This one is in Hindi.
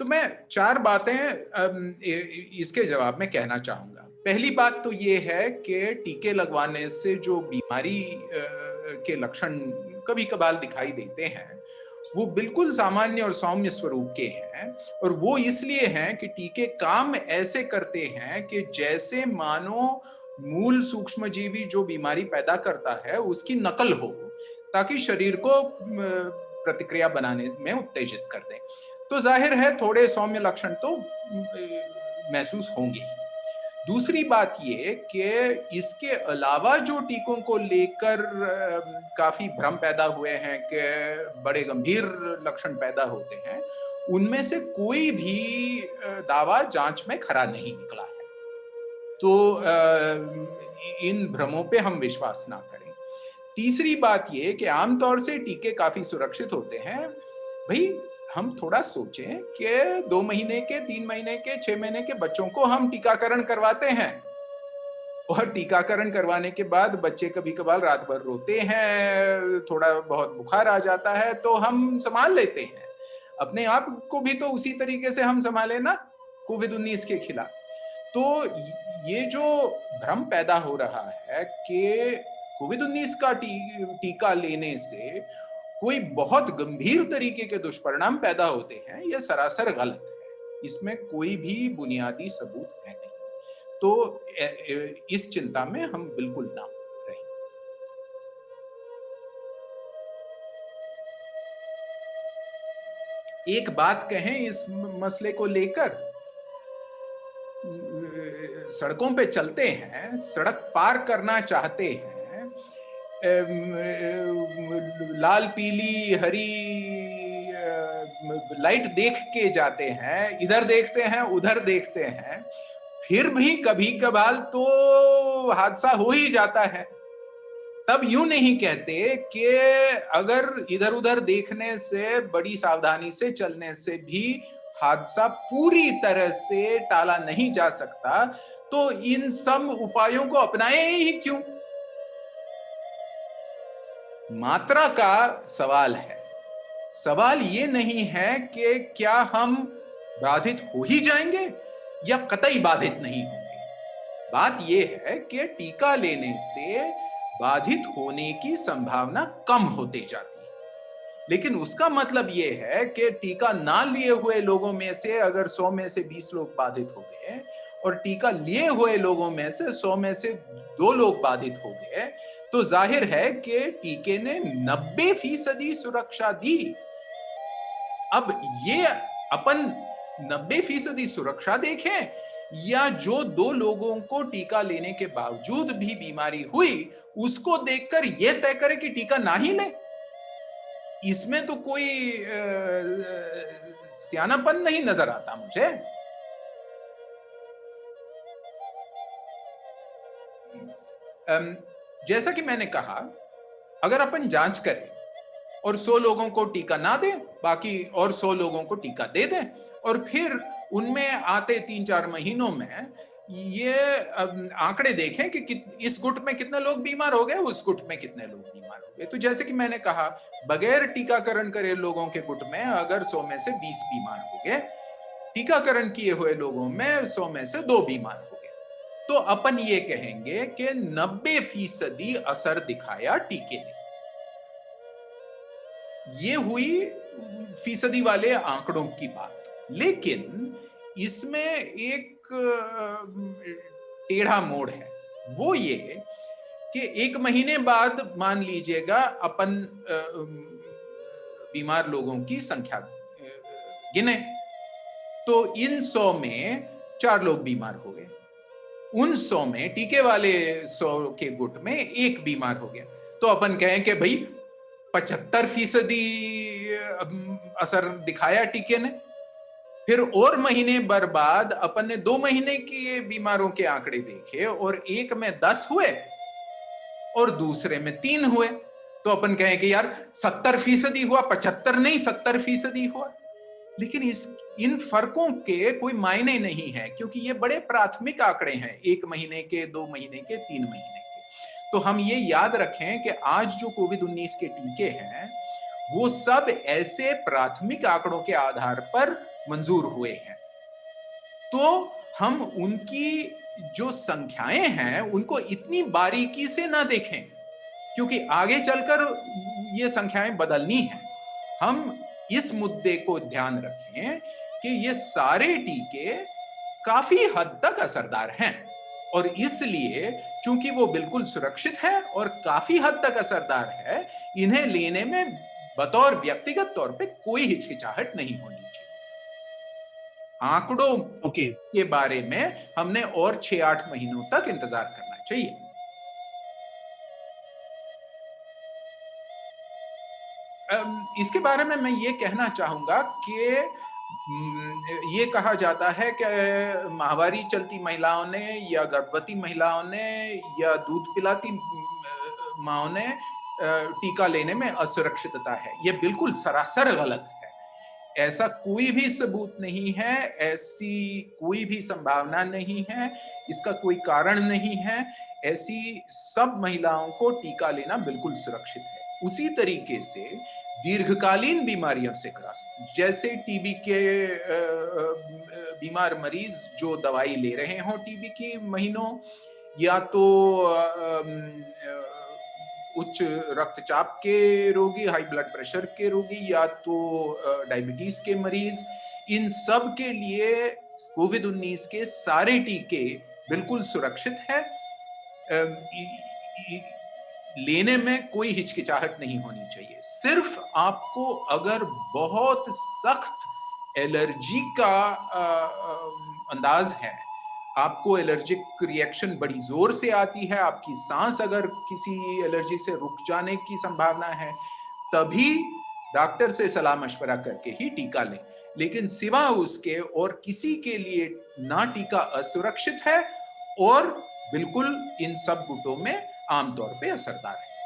तो मैं 4 बातें इसके जवाब में कहना चाहूँगा। पहली बात तो ये है कि टीके लगवाने से जो बीमारी के लक्षण कभी-कभार दिखाई देते हैं, वो बिल्कुल सामान्य और सौम्य स्वरूप के हैं और वो इसलिए हैं कि टीके काम ऐसे करते हैं कि जैसे मानो मूल सूक्ष्मजीवी जो बीमारी पैदा करता है, उसकी नकल हो, ताकि शरीर को प्रतिक्रिया बनाने में उत्तेजित कर दें। तो जाहिर है थोड़े सौम्य लक्षण तो महसूस होंगे ही। दूसरी बात ये कि इसके अलावा जो टीकों को लेकर काफी भ्रम पैदा हुए हैं कि बड़े गंभीर लक्षण पैदा होते हैं, उनमें से कोई भी दावा जांच में खरा नहीं निकला है। तो इन भ्रमों पे हम विश्वास ना करें। तीसरी बात ये कि आमतौर से टीके काफी सुरक्षित होते हैं। भाई हम थोड़ा सोचें कि 2 महीने के, 3 महीने के, 6 महीने के बच्चों को हम टीकाकरण करवाते हैं और टीकाकरण करवाने के बाद बच्चे कभी-कभार रात भर रोते हैं, थोड़ा बहुत बुखार आ जाता है, तो हम संभाल लेते हैं। अपने आप को भी तो उसी तरीके से हम संभाले ना कोविड-19 के खिलाफ। तो ये जो भ्रम पैदा हो रहा है कि कोविड-19 का टीका लेने से कोई बहुत गंभीर तरीके के दुष्परिणाम पैदा होते हैं, यह सरासर गलत है। इसमें कोई भी बुनियादी सबूत है नहीं। तो इस चिंता में हम बिल्कुल ना रहें। एक बात कहें इस मसले को लेकर, सड़कों पे चलते हैं, सड़क पार करना चाहते हैं, लाल पीली हरी लाइट देख के जाते हैं, इधर देखते हैं उधर देखते हैं, फिर भी कभी कभार तो हादसा हो ही जाता है। तब यूं नहीं कहते कि अगर इधर उधर देखने से, बड़ी सावधानी से चलने से भी हादसा पूरी तरह से टाला नहीं जा सकता, तो इन सब उपायों को अपनाएं ही क्यों? मात्रा का सवाल है। सवाल ये नहीं है कि क्या हम बाधित हो ही जाएंगे या कतई बाधित नहीं होंगे। बात यह है कि टीका लेने से बाधित होने की संभावना कम होती जाती है, लेकिन उसका मतलब यह है कि टीका ना लिए हुए लोगों में से अगर 100 में से 20 लोग बाधित हो गए और टीका लिए हुए लोगों में से 100 में से 2 लोग बाधित हो गए, तो जाहिर है कि टीके ने 90% सुरक्षा दी। अब ये अपन 90% सुरक्षा देखें या जो 2 लोगों को टीका लेने के बावजूद भी बीमारी हुई उसको देखकर यह तय करें कि टीका ना ही ले। इसमें तो कोई सियानापन नहीं नजर आता मुझे। जैसा कि मैंने कहा, अगर अपन जांच करें और 100 लोगों को टीका ना दें, बाकी और 100 लोगों को टीका दे दें और फिर उनमें आते 3-4 महीनों में ये आंकड़े देखें कि इस गुट में कितने लोग बीमार हो गए, उस गुट में कितने लोग बीमार हो गए। तो जैसे कि मैंने कहा, बगैर टीकाकरण करे लोगों के गुट में अगर 100 में से 20 बीमार हो गए, टीकाकरण किए हुए लोगों में 100 में से 2 बीमार हो गए, तो अपन ये कहेंगे कि 90% असर दिखाया टीके ने। ये हुई फीसदी वाले आंकड़ों की बात। लेकिन इसमें एक टेढ़ा मोड़ है, वो ये कि 1 महीने बाद मान लीजिएगा अपन बीमार लोगों की संख्या गिने, तो इन 100 में 4 लोग बीमार हो गए। उन 100 में टीके वाले 100 के गुट में 1 बीमार हो गया, तो अपन कहें कि भाई 75% असर दिखाया टीके ने। फिर और महीने भर बाद अपन ने 2 महीने के बीमारों के आंकड़े देखे और एक में 10 हुए और दूसरे में 3 हुए, तो अपन कहें कि यार 70% हुआ, 75 नहीं 70% हुआ। लेकिन इन फर्कों के कोई मायने नहीं है, क्योंकि ये बड़े प्राथमिक आंकड़े हैं, 1 महीने के, 2 महीने के, 3 महीने के। तो हम ये याद रखें कि आज जो कोविड-19 के टीके हैं वो सब ऐसे प्राथमिक आंकड़ों के आधार पर मंजूर हुए हैं, तो हम उनकी जो संख्याएं हैं उनको इतनी बारीकी से ना देखें, क्योंकि आगे चलकर ये संख्याएं बदलनी हैं। हम इस मुद्दे को ध्यान रखें कि ये सारे टीके काफी हद तक असरदार हैं, और इसलिए चूंकि वो बिल्कुल सुरक्षित है और काफी हद तक असरदार है, इन्हें लेने में बतौर व्यक्तिगत तौर पे कोई हिचकिचाहट नहीं होनी चाहिए। आंकड़ों ओके। के बारे में हमने और 6-8 महीनों तक इंतजार करना चाहिए। इसके बारे में मैं ये कहना चाहूंगा कि ये कहा जाता है कि माहवारी चलती महिलाओं ने या गर्भवती महिलाओं ने या दूध पिलाती माओं ने टीका लेने में असुरक्षितता है। ये बिल्कुल सरासर गलत है। ऐसा कोई भी सबूत नहीं है, ऐसी कोई भी संभावना नहीं है, इसका कोई कारण नहीं है। ऐसी सब महिलाओं को टीका लेना बिल्कुल सुरक्षित है। उसी तरीके से दीर्घकालीन बीमारियों से ग्रस्त, जैसे टीबी के बीमार मरीज जो दवाई ले रहे हों टीबी की महीनों, या तो उच्च रक्तचाप के रोगी, हाई ब्लड प्रेशर के रोगी, या तो डायबिटीज के मरीज, इन सब के लिए कोविड-19 के सारे टीके बिल्कुल सुरक्षित है। लेने में कोई हिचकिचाहट नहीं होनी चाहिए। सिर्फ आपको अगर बहुत सख्त एलर्जी का अंदाज है, आपको एलर्जिक रिएक्शन बड़ी जोर से आती है, आपकी सांस अगर किसी एलर्जी से रुक जाने की संभावना है, तभी डॉक्टर से सलाह मशवरा करके ही टीका लें। लेकिन सिवा उसके और किसी के लिए ना टीका असुरक्षित है और बिल्कुल इन सब गुटों में आमतौर पे असरदार है।